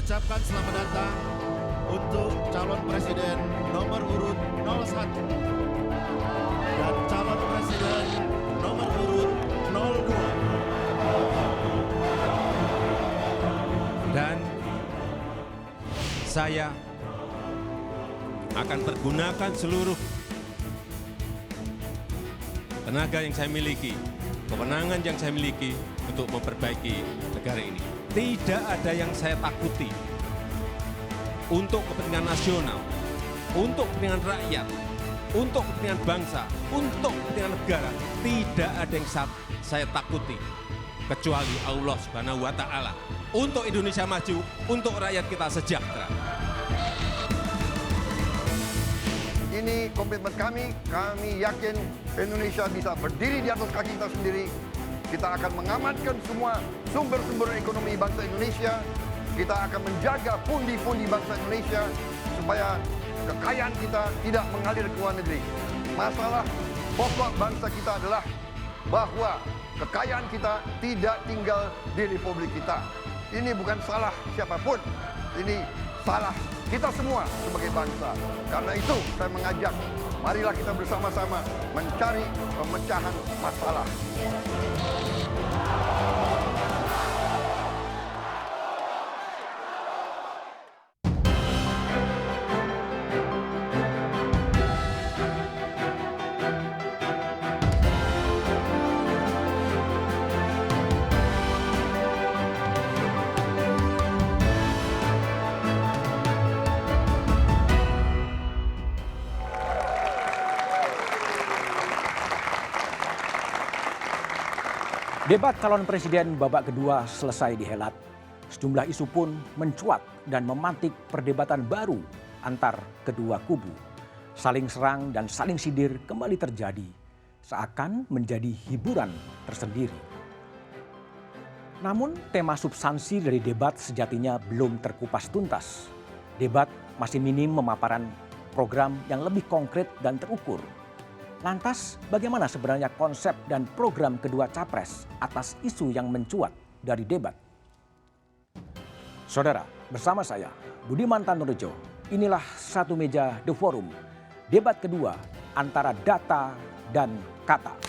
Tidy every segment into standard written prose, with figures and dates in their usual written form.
mengucapkan selamat datang untuk calon presiden nomor urut 01 dan calon presiden nomor urut 02. Dan saya akan pergunakan seluruh tenaga yang saya miliki, kewenangan yang saya miliki untuk memperbaiki negara ini. Tidak ada yang saya takuti untuk kepentingan nasional, untuk kepentingan rakyat, untuk kepentingan bangsa, untuk kepentingan negara. Tidak ada yang saya takuti kecuali Allah Subhanahu wa Ta'ala. Untuk Indonesia maju, untuk rakyat kita sejahtera. Ini komitmen kami yakin Indonesia bisa berdiri di atas kaki kita sendiri. Kita akan mengamankan semua sumber-sumber ekonomi bangsa Indonesia. Kita akan menjaga pundi-pundi bangsa Indonesia supaya kekayaan kita tidak mengalir ke luar negeri. Masalah pokok bangsa kita adalah bahwa kekayaan kita tidak tinggal di republik kita. Ini bukan salah siapapun, ini salah kita semua sebagai bangsa. Karena itu saya mengajak, marilah kita bersama-sama mencari pemecahan masalah. Debat calon presiden babak kedua selesai dihelat. Sejumlah isu pun mencuat dan memantik perdebatan baru antar kedua kubu. Saling serang dan saling sindir kembali terjadi, seakan menjadi hiburan tersendiri. Namun tema substansi dari debat sejatinya belum terkupas tuntas. Debat masih minim memaparan program yang lebih konkret dan terukur. Lantas, bagaimana sebenarnya konsep dan program kedua capres atas isu yang mencuat dari debat? Saudara, bersama saya, Budiman Tanurejo, inilah Satu Meja The Forum, debat kedua antara data dan kata.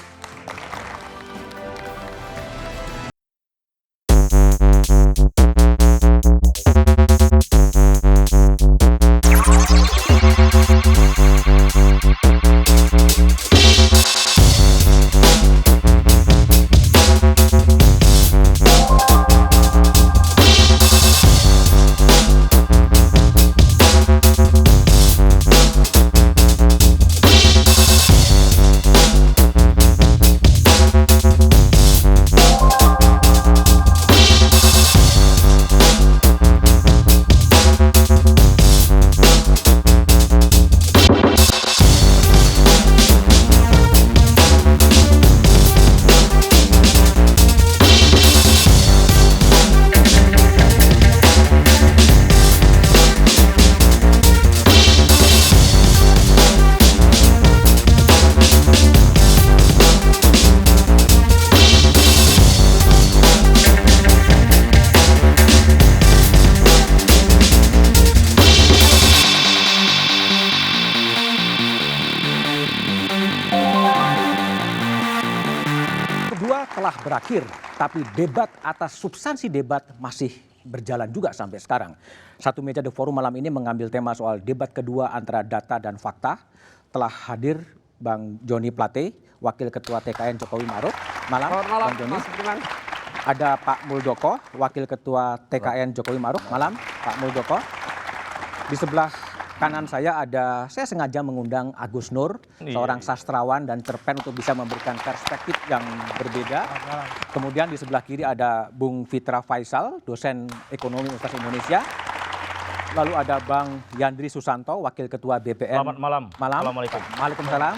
Telah berakhir, tapi debat atas substansi debat masih berjalan juga sampai sekarang. Satu Meja The Forum malam ini mengambil tema soal debat kedua antara data dan fakta. Telah hadir Bang Joni Plate, Wakil Ketua TKN Jokowi Ma'ruf. Malam, Bang Joni. Ada Pak Muldoko, Wakil Ketua TKN Jokowi Ma'ruf. Malam, Pak Muldoko. Di sebelah kanan saya sengaja mengundang Agus Nur, seorang sastrawan dan cerpen untuk bisa memberikan perspektif yang berbeda. Kemudian di sebelah kiri ada Bung Fitra Faisal, dosen ekonomi Universitas Indonesia. Lalu ada Bang Yandri Susanto, Wakil Ketua BPN. Selamat malam. Assalamualaikum. Waalaikumsalam.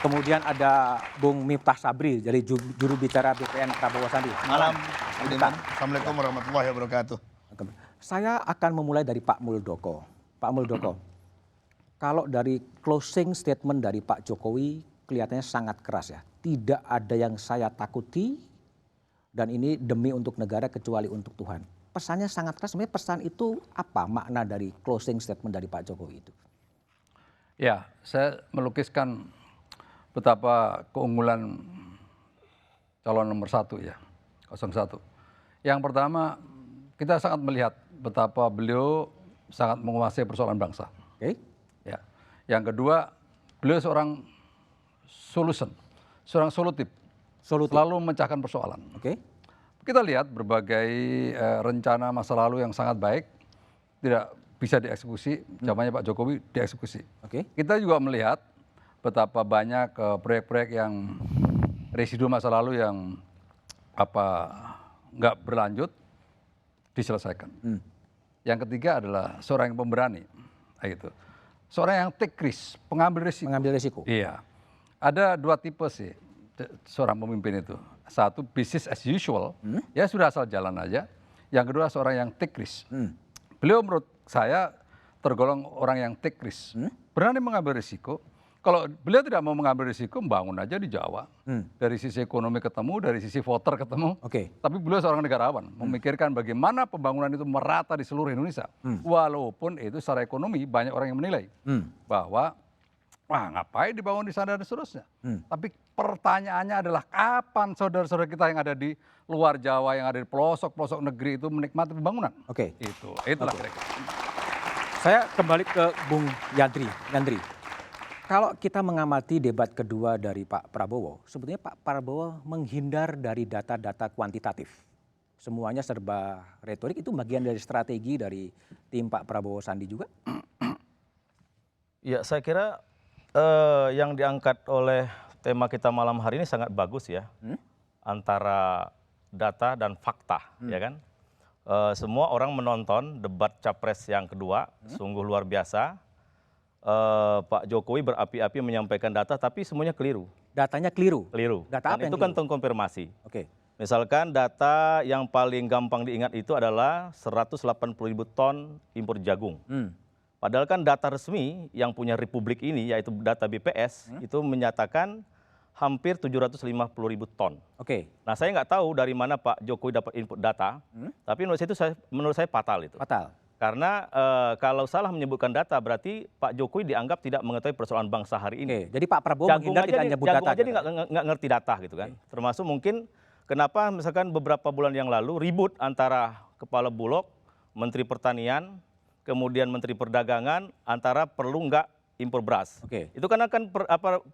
Kemudian ada Bung Miftah Sabri dari juru bicara BPN Prabowo Sandi. Malam. Assalamualaikum warahmatullahi wabarakatuh. Saya akan memulai dari Pak Muldoko. Pak Muldoko, kalau dari closing statement dari Pak Jokowi kelihatannya sangat keras ya. Tidak ada yang saya takuti dan ini demi untuk negara kecuali untuk Tuhan. pesannya sangat keras. Sebenarnya pesan itu apa makna dari closing statement dari Pak Jokowi itu? Ya, saya melukiskan betapa keunggulan calon nomor 1 ya, 01. Yang pertama, kita sangat melihat betapa beliau sangat menguasai persoalan bangsa. Oke. Ya. Yang kedua, beliau seorang solutif, selalu memecahkan persoalan. Oke. Kita lihat berbagai rencana masa lalu yang sangat baik tidak bisa dieksekusi, zamannya Pak Jokowi dieksekusi. Oke. Kita juga melihat betapa banyak proyek-proyek yang residu masa lalu yang nggak berlanjut diselesaikan. Yang ketiga adalah seorang yang pemberani, gitu. Seorang yang take risk, pengambil risiko. Mengambil risiko. Iya. Ada 2 tipe sih seorang pemimpin itu. Satu business as usual, ya sudah asal jalan aja. Yang kedua seorang yang take risk. Beliau menurut saya tergolong orang yang take risk, berani mengambil risiko. Kalau beliau tidak mau mengambil risiko, membangun aja di Jawa. Dari sisi ekonomi ketemu, dari sisi voter ketemu. Oke. Tapi beliau seorang negarawan, memikirkan bagaimana pembangunan itu merata di seluruh Indonesia. Walaupun itu secara ekonomi banyak orang yang menilai bahwa wah ngapain dibangun di sana dan seterusnya. Tapi pertanyaannya adalah kapan saudara-saudara kita yang ada di luar Jawa, yang ada di pelosok-pelosok negeri itu menikmati pembangunan. Oke. Itulah kira-kira. Saya kembali ke Bung Yandri. Kalau kita mengamati debat kedua dari Pak Prabowo, sebetulnya Pak Prabowo menghindar dari data-data kuantitatif. Semuanya serba retorik, itu bagian dari strategi dari tim Pak Prabowo Sandi juga? Ya, saya kira yang diangkat oleh tema kita malam hari ini sangat bagus ya. Antara data dan fakta, ya kan? Semua orang menonton debat Capres yang kedua, sungguh luar biasa. Pak Jokowi berapi-api menyampaikan data, tapi semuanya keliru. Datanya keliru? Keliru. Data apa Dan yang itu kan keliru? terkonfirmasi. Oke. Misalkan data yang paling gampang diingat itu adalah 180.000 ton impor jagung. Padahal kan data resmi yang punya Republik ini, yaitu data BPS, itu menyatakan hampir 750.000 ton. Oke. Nah, saya nggak tahu dari mana Pak Jokowi dapat input data, tapi menurut saya fatal itu. Fatal. Karena kalau salah menyebutkan data berarti Pak Jokowi dianggap tidak mengetahui persoalan bangsa hari ini. Oke. Jadi Pak Prabowo menghindar tidak nyebut data. Jagung aja dia nggak ngerti data gitu kan. Termasuk mungkin kenapa misalkan beberapa bulan yang lalu ribut antara Kepala Bulog, Menteri Pertanian, kemudian Menteri Perdagangan antara perlu nggak impor beras. Oke. Itu karena kan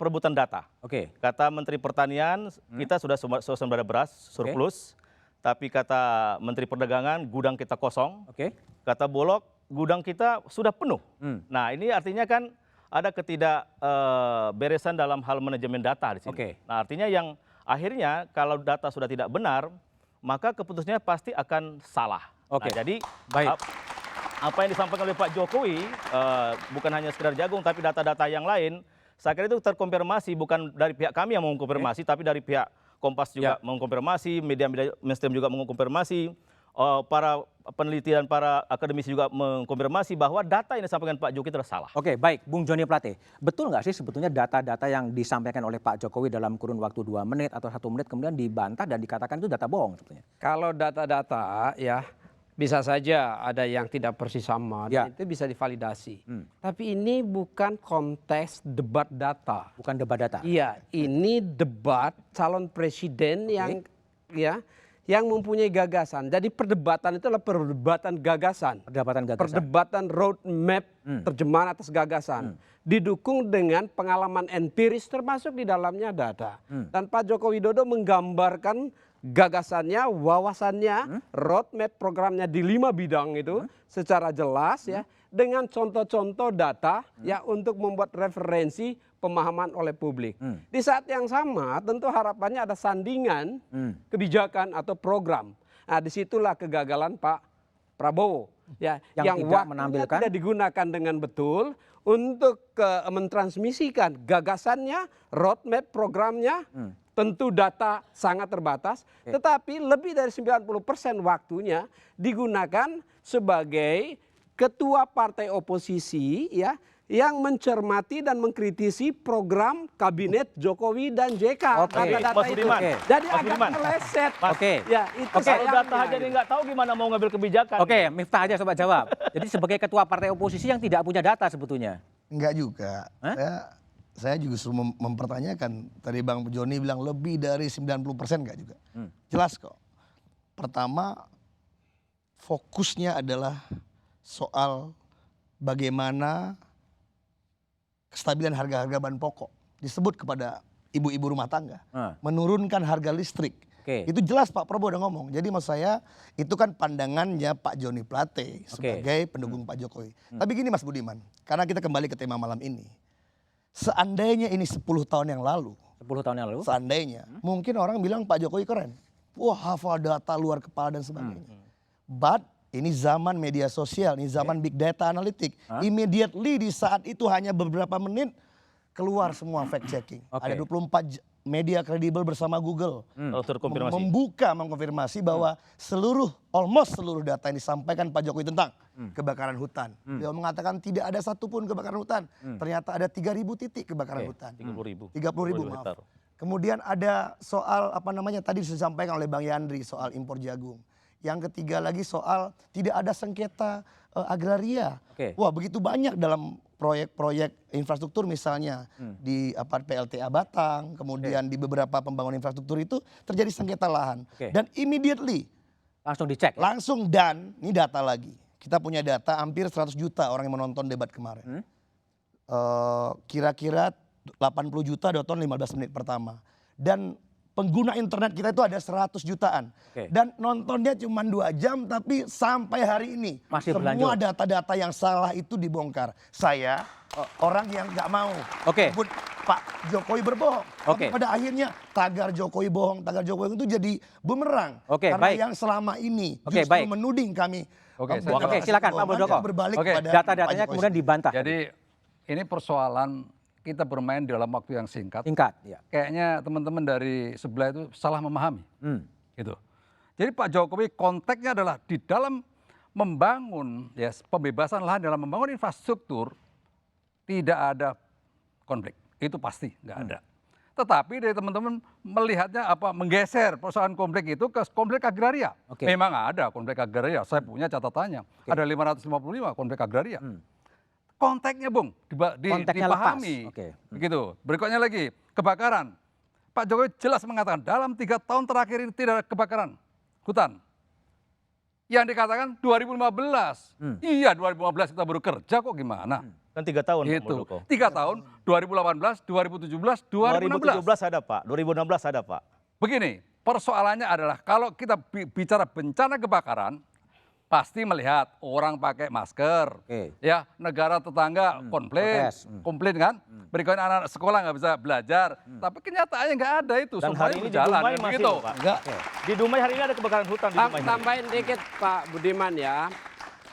perebutan data. Oke. Kata Menteri Pertanian kita sudah suasembada beras surplus. Tapi kata Menteri Perdagangan gudang kita kosong. Oke. Kata Bulog gudang kita sudah penuh. Nah, ini artinya kan ada ketidakberesan dalam hal manajemen data di sini. Oke. Nah, artinya yang akhirnya kalau data sudah tidak benar, maka keputusannya pasti akan salah. Oke. Nah, jadi Baik. apa yang disampaikan oleh Pak Jokowi bukan hanya sekedar jagung tapi data-data yang lain, saya kira itu terkonfirmasi bukan dari pihak kami yang mengkonfirmasi, tapi dari pihak Kompas juga mengkonfirmasi, media-media mainstream juga mengkonfirmasi, para peneliti dan para akademisi juga mengkonfirmasi bahwa data yang disampaikan Pak Jokowi itu salah. Oke, baik. Bung Joni Plate, betul nggak sih sebetulnya data-data yang disampaikan oleh Pak Jokowi dalam kurun waktu 2 menit atau 1 menit kemudian dibantah dan dikatakan itu data bohong sebetulnya? Kalau data-data ya bisa saja ada yang tidak persis sama, dan itu bisa divalidasi. Tapi ini bukan konteks debat data. Bukan debat data? Iya, ini debat calon presiden yang mempunyai gagasan. Jadi perdebatan itu adalah perdebatan gagasan. Perdebatan gagasan. Perdebatan roadmap terjemahan atas gagasan. Didukung dengan pengalaman empiris termasuk di dalamnya data. Dan Pak Joko Widodo menggambarkan gagasannya, wawasannya, roadmap programnya di 5 bidang itu secara jelas ya, dengan contoh-contoh data ya untuk membuat referensi pemahaman oleh publik. Di saat yang sama tentu harapannya ada sandingan kebijakan atau program. Nah, disitulah kegagalan Pak Prabowo ya, yang tidak waktunya tidak digunakan dengan betul untuk mentransmisikan gagasannya, roadmap programnya. Tentu data sangat terbatas, tetapi lebih dari 90% waktunya digunakan sebagai ketua partai oposisi ya yang mencermati dan mengkritisi program kabinet Jokowi dan JK. Oke. Data-data Mas itu. Budiman. Jadi Mas agak Budiman. meleset. Oke. Ya, itu Oke. Kalau data sayangnya aja gitu. dia nggak tahu gimana mau ngambil kebijakan. Oke, Miftah aja coba jawab. Jadi sebagai ketua partai oposisi yang tidak punya data sebetulnya. Enggak juga. Hah? Saya justru mempertanyakan. Tadi Bang Joni bilang lebih dari 90% enggak juga. Jelas kok. Pertama, fokusnya adalah soal bagaimana kestabilan harga-harga bahan pokok. Disebut kepada ibu-ibu rumah tangga. Menurunkan harga listrik. Oke. Itu jelas Pak Prabowo udah ngomong. Jadi maksud saya itu kan pandangannya Pak Joni Plate sebagai pendukung Pak Jokowi. Tapi gini Mas Budiman, karena kita kembali ke tema malam ini. Seandainya ini 10 tahun yang lalu, 10 tahun yang lalu. seandainya mungkin orang bilang Pak Jokowi keren. Wah hafal data luar kepala dan sebagainya. But ini zaman media sosial, ini zaman big data analitik. Immediately di saat itu hanya beberapa menit keluar semua fact checking. Ada 24 media kredibel bersama Google. Kalau terkonfirmasi. Mengkonfirmasi bahwa almost seluruh data yang disampaikan Pak Jokowi tentang kebakaran hutan. Beliau mengatakan tidak ada satupun kebakaran hutan. Ternyata ada 3.000 titik kebakaran hutan. 30.000. 30.000 maaf. hektar. Kemudian ada soal tadi disampaikan oleh Bang Yandri soal impor jagung. Yang ketiga lagi soal tidak ada sengketa agraria. Oke. Wah begitu banyak dalam proyek-proyek infrastruktur misalnya di PLTA Batang, kemudian di beberapa pembangunan infrastruktur itu terjadi sengketa lahan. Oke. Dan immediately Langsung dicek. langsung dan ini data lagi. Kita punya data hampir 100 juta orang yang menonton debat kemarin. Kira-kira 80 juta nonton 15 menit pertama. Dan pengguna internet kita itu ada 100 jutaan. Oke. Dan nontonnya cuma 2 jam tapi sampai hari ini Masih semua berlanjut. data-data yang salah itu dibongkar. Saya orang yang nggak mau Oke. sebut Pak Jokowi berbohong. Oke. Tapi pada akhirnya tagar Jokowi bohong itu jadi bumerang. Oke, Karena baik. yang selama ini Oke, justru baik. menuding kami. Oke, Oke, silakan Pak Muldoko. Berbalik Oke, kepada Data-datanya Pak Jokowi. kemudian dibantah. Jadi ini persoalan kita bermain dalam waktu yang singkat. Singkat. Ya. Kayaknya teman-teman dari sebelah itu salah memahami. Gitu. Jadi Pak Jokowi konteksnya adalah di dalam membangun pembebasan lahan dalam membangun infrastruktur tidak ada konflik. Itu pasti nggak ada. Tetapi dari teman-teman melihatnya menggeser persoalan konflik itu ke konflik agraria. Oke. Memang ada konflik agraria, saya punya catatannya. Ada 555 konflik agraria. Konteksnya Bung, Konteksnya dipahami. lepas. Oke. Begitu. Berikutnya lagi, kebakaran. Pak Jokowi jelas mengatakan dalam 3 tahun terakhir ini tidak ada kebakaran hutan. Yang dikatakan 2015. Iya 2015 kita baru kerja kok gimana? Kan 3 tahun Pak Itu. Muldoko. 3 tahun, 2018, 2017, 2016. 2017 ada Pak, 2016 ada Pak. Begini, persoalannya adalah kalau kita bicara bencana kebakaran, pasti melihat orang pakai masker, Oke. ya negara tetangga protes. komplain kan, berikutnya anak sekolah nggak bisa belajar, tapi kenyataannya nggak ada itu, Dan semuanya hari ini di berjalan Dumai kan masih begitu. loh, Pak. Enggak. Di Dumai hari ini ada kebakaran hutan di Dumai. Tambahin dikit Pak Budiman ya.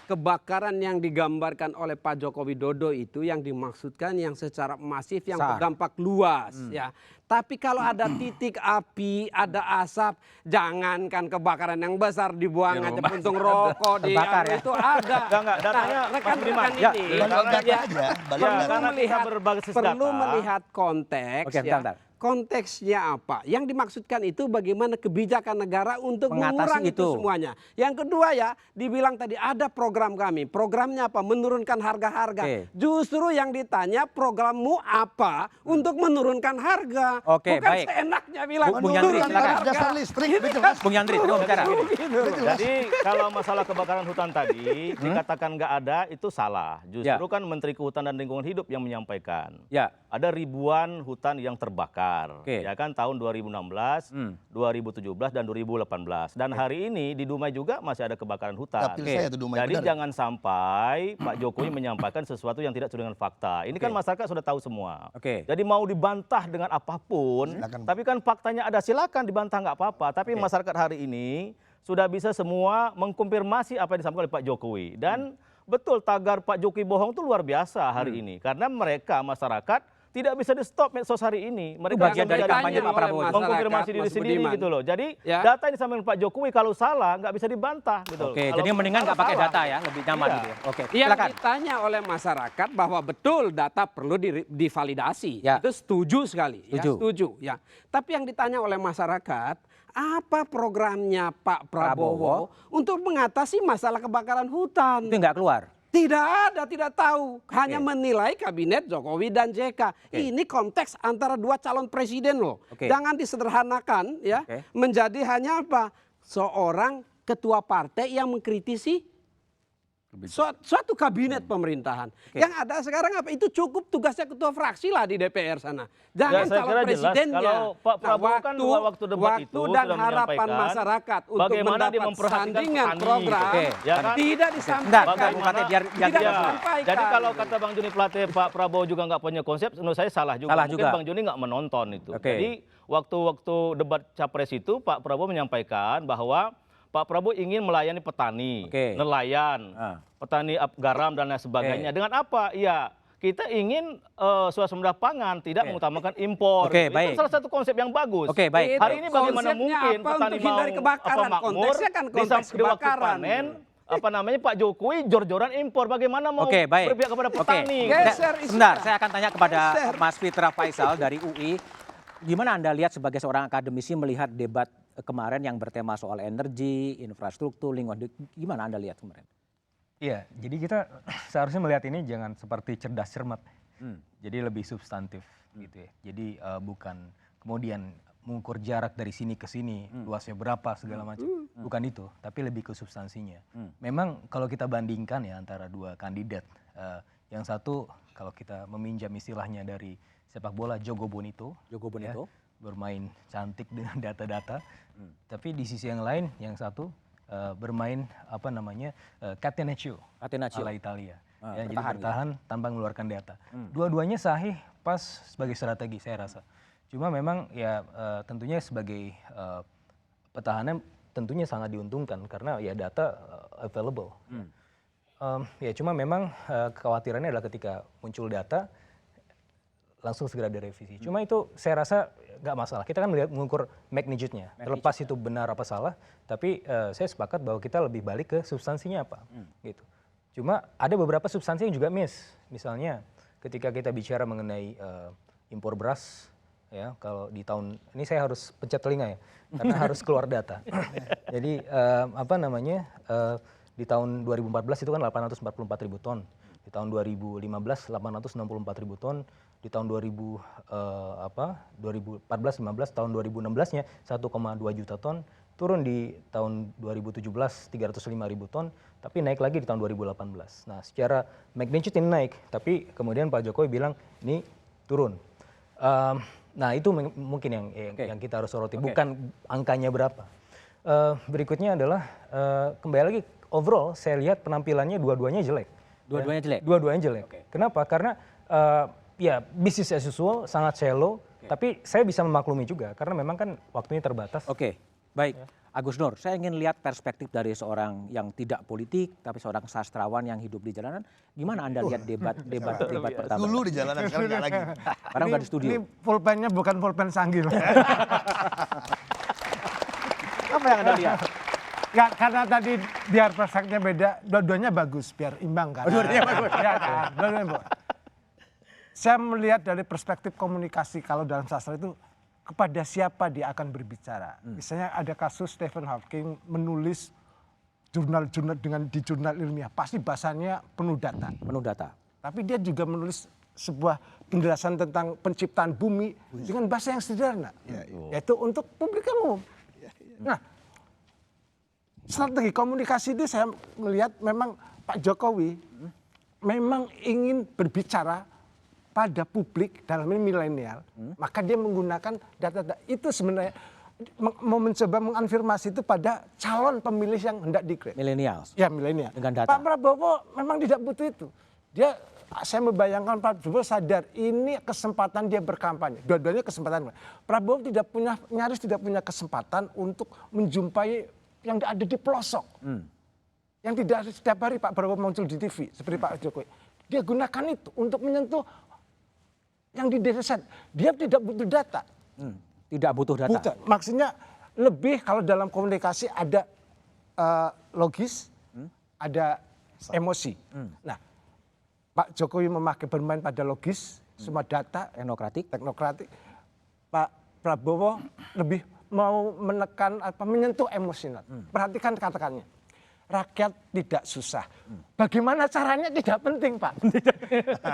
Kebakaran yang digambarkan oleh Pak Joko Widodo itu yang dimaksudkan yang secara masif yang Besar. berdampak luas ya. Tapi kalau ada titik api, ada asap, jangankan kebakaran yang besar dibuang Di aja rumah puntung rokok di Terbakar ya? itu ada. Enggak, datanya, Mas rekan-rekan Budiman. ini Ya, balik data ya, aja, balik Ya, data. karena kita berbasis perlu data. melihat konteks Oke, ya. bentar. Konteksnya apa? Yang dimaksudkan itu bagaimana kebijakan negara untuk Mengatasi mengurangi itu itu. semuanya. Yang kedua ya, dibilang tadi ada program kami. Programnya apa? Menurunkan harga-harga. Oke. Justru yang ditanya programmu apa untuk menurunkan harga. Oke, Bukan baik. seenaknya bilang Bung Yandri, menurunkan silakan. harga. Dasar listrik, Ini udah kan jelas. Bung Yandri, tadi mau bicara. gitu. Jadi kalau masalah kebakaran hutan tadi dikatakan nggak ada itu salah. Justru kan Menteri Kehutanan dan Lingkungan Hidup yang menyampaikan. Ya. Ada ribuan hutan yang terbakar. Oke. Ya kan tahun 2016, 2017 dan 2018. Dan hari ini di Dumai juga masih ada kebakaran hutan. Dapil saya tuh Dumai, Jadi benar. jangan sampai Pak Jokowi menyampaikan sesuatu yang tidak sesuai dengan fakta. Ini kan masyarakat sudah tahu semua. Oke. Jadi mau dibantah dengan apapun, Silakan. tapi kan faktanya ada, silakan dibantah nggak apa-apa. Tapi masyarakat hari ini sudah bisa semua mengkonfirmasi apa yang disampaikan oleh Pak Jokowi. Dan betul tagar Pak Jokowi bohong itu luar biasa hari ini. Karena mereka masyarakat tidak bisa di stop medsos hari ini. Mereka bagian dari kampanye Pak Prabowo. mengkonfirmasi diri Mas sendiri Budiman. gitu loh. Jadi Ya. data yang disampaikan Pak Jokowi kalau salah nggak bisa dibantah gitu. Oke, Kalau jadi mendingan nggak pakai salah. data ya, lebih nyaman Iya. gitu ya. Oke, Yang silakan. ditanya oleh masyarakat bahwa betul data perlu divalidasi, Ya. itu setuju sekali, Setuju. ya setuju. Ya. Tapi yang ditanya oleh masyarakat, apa programnya Pak Prabowo untuk mengatasi masalah kebakaran hutan? Itu nggak keluar. Tidak ada, tidak tahu. Hanya menilai kabinet Jokowi dan JK. Ini konteks antara dua calon presiden loh. Oke. Jangan disederhanakan ya, Oke. menjadi hanya apa? Seorang ketua partai yang mengkritisi suatu kabinet pemerintahan. Yang ada sekarang apa? Itu cukup tugasnya ketua fraksi lah di DPR sana. Jangan Ya, saya calon kira jelas. presidennya. Kalau Pak Prabowo kan waktu debat itu dan sudah harapan menyampaikan masyarakat untuk bagaimana dia mendapat memperhatikan sandingan petani. program Oke. Ya kan? tidak Sebentar, disampaikan. Bung Plate, biar Tidak kita- disampaikan. Jadi kalau kata Bang Joni Plate, Pak Prabowo juga nggak punya konsep, menurut saya salah juga. Salah Mungkin juga. Bang Joni nggak menonton itu. Oke. Jadi waktu debat capres itu Pak Prabowo menyampaikan bahwa Pak Prabowo ingin melayani petani, Oke. nelayan, petani garam dan lain sebagainya. Dengan apa? Ya kita ingin swasembada pangan, tidak mengutamakan impor. Oke, Itu baik. salah satu konsep yang bagus. Oke, baik. Hari ini bagaimana Konsepnya mungkin apa petani untuk hindari mau kebakaran? makmur, Konteksnya kan konteks di waktu kebakaran. panen, Pak Jokowi jor-joran impor. Bagaimana mau Oke, baik. berpihak kepada petani? Oke. Geser isu. Sebentar, saya akan tanya kepada Geser. Mas Fitra Faisal dari UI. Gimana Anda lihat sebagai seorang akademisi melihat debat kemarin yang bertema soal energi, infrastruktur, lingkungan. Gimana Anda lihat kemarin? Iya, jadi kita seharusnya melihat ini jangan seperti cerdas cermat. Jadi lebih substantif gitu ya. Jadi bukan kemudian mengukur jarak dari sini ke sini, luasnya berapa segala macam. Bukan itu, tapi lebih ke substansinya. Memang kalau kita bandingkan ya antara dua kandidat, yang satu kalau kita meminjam istilahnya dari sepak bola Jogo Bonito, bermain cantik dengan data-data. Tapi di sisi yang lain, yang satu bermain apa namanya catenaccio ala Italia. Ya, jadi bertahan tanpa mengeluarkan data. Dua-duanya sahih pas sebagai strategi saya rasa. Cuma memang ya tentunya sebagai petahana tentunya sangat diuntungkan karena ya data available. Ya cuma memang kekhawatirannya adalah ketika muncul data langsung segera direvisi. Cuma itu saya rasa nggak masalah. Kita kan melihat mengukur magnitude-nya. Terlepas itu benar apa salah, tapi saya sepakat bahwa kita lebih balik ke substansinya apa. Gitu. Cuma ada beberapa substansi yang juga miss. Misalnya ketika kita bicara mengenai impor beras, ya kalau di tahun ini saya harus pencet telinga ya, karena harus keluar data. Jadi apa namanya di tahun 2014 itu kan 844.000 ton, di tahun 2015 864.000 ton, di tahun 2014-15 tahun 2016-nya 1,2 juta ton, turun di tahun 2017 305.000 ton, tapi naik lagi di tahun 2018. Nah, secara magnitude ini naik, tapi kemudian Pak Jokowi bilang ini turun. Nah, itu mungkin yang kita harus soroti, bukan angkanya berapa. Berikutnya adalah kembali lagi overall saya lihat penampilannya dua-duanya jelek. Dua-duanya jelek? Dua-duanya jelek. Kenapa? Karena ya business as usual, sangat shallow, tapi saya bisa memaklumi juga karena memang kan waktunya terbatas. Oke, baik. Agus Nur, saya ingin lihat perspektif dari seorang yang tidak politik tapi seorang sastrawan yang hidup di jalanan. Gimana Anda lihat debat pertama? Dulu di jalanan, sekarang nggak lagi. Karena udah di studio. Ini pulpennya bukan pulpen Sanggil. Apa yang Anda lihat? Ya, karena tadi biar perspektifnya beda, dua-duanya bagus, biar imbang kan. Dua-duanya bagus. Ya, kan? Dua-duanya bagus. Saya melihat dari perspektif komunikasi kalau dalam sastra itu kepada siapa dia akan berbicara. Misalnya ada kasus Stephen Hawking menulis jurnal-jurnal di jurnal ilmiah, pasti bahasanya penuh data. Penuh data. Tapi dia juga menulis sebuah penjelasan tentang penciptaan bumi dengan bahasa yang sederhana, yaitu untuk publik umum. Nah, strategi komunikasi itu saya melihat memang Pak Jokowi memang ingin berbicara pada publik dalam ini milenial, maka dia menggunakan data-data itu sebenarnya mau mencoba mengafirmasi itu pada calon pemilih yang hendak dikritik. Milenial. Ya milenial. Dengan data. Pak Prabowo memang tidak butuh itu. Saya membayangkan Pak Prabowo sadar ini kesempatan dia berkampanye. Dua-duanya kesempatan. Prabowo nyaris tidak punya kesempatan untuk menjumpai yang ada di pelosok. Yang tidak setiap hari Pak Prabowo muncul di TV seperti Pak Jokowi. Dia gunakan itu untuk menyentuh Yang di desa dia tidak butuh data. Tidak butuh data. Bukan. Maksudnya lebih kalau dalam komunikasi ada logis, ada emosi. Nah, Pak Jokowi bermain pada logis, semua data, teknokratik. Pak Prabowo lebih mau menekan menyentuh emosional. Perhatikan katakannya. Rakyat tidak susah. Bagaimana caranya tidak penting, Pak.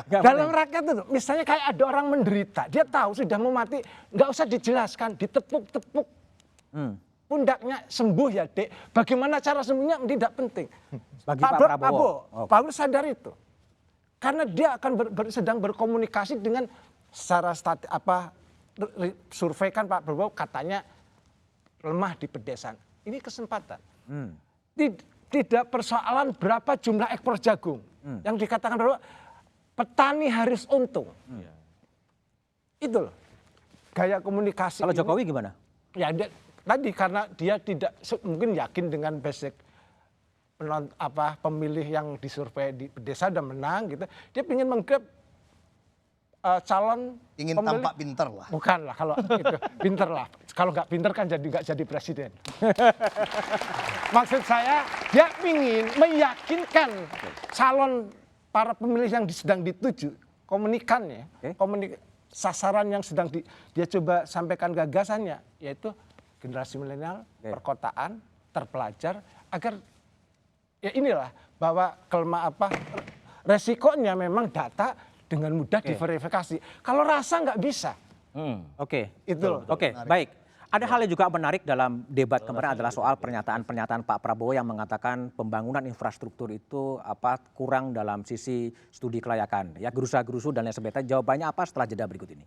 Dalam rakyat itu, misalnya kayak ada orang menderita, dia tahu sudah mau mati, nggak usah dijelaskan, ditepuk-tepuk. Pundaknya sembuh ya, Dek. Bagaimana cara sembuhnya tidak penting. Bagi Pak Pak Prabowo. Prabowo sadar itu. Karena dia akan sedang berkomunikasi dengan secara survei kan Pak Prabowo katanya lemah di pedesaan. Ini kesempatan. Tidak persoalan berapa jumlah ekspor jagung. Yang dikatakan bahwa petani harus untung. Itu loh. Gaya komunikasi. Kalau Jokowi gimana? Ya tadi karena dia tidak mungkin yakin dengan basic pemilih yang disurvei di desa udah menang gitu. Dia ingin menggrab calon Ingin pemilih. tampak pinter lah. Bukan lah kalau itu pinter lah. Kalau nggak pinter kan nggak jadi presiden. Maksud saya dia ingin meyakinkan calon para pemilih yang sedang dituju komunikannya, sasaran yang sedang dia coba sampaikan gagasannya, yaitu generasi milenial, perkotaan, terpelajar, agar ya inilah bahwa resikonya memang data dengan mudah diverifikasi. Kalau rasa nggak bisa. Itu loh. Baik. Ada hal yang juga menarik dalam debat kemarin adalah soal pernyataan-pernyataan Pak Prabowo yang mengatakan pembangunan infrastruktur itu kurang dalam sisi studi kelayakan. Ya, gerusa-gerusu dan lain sebagainya. Jawabannya apa setelah jeda berikut ini?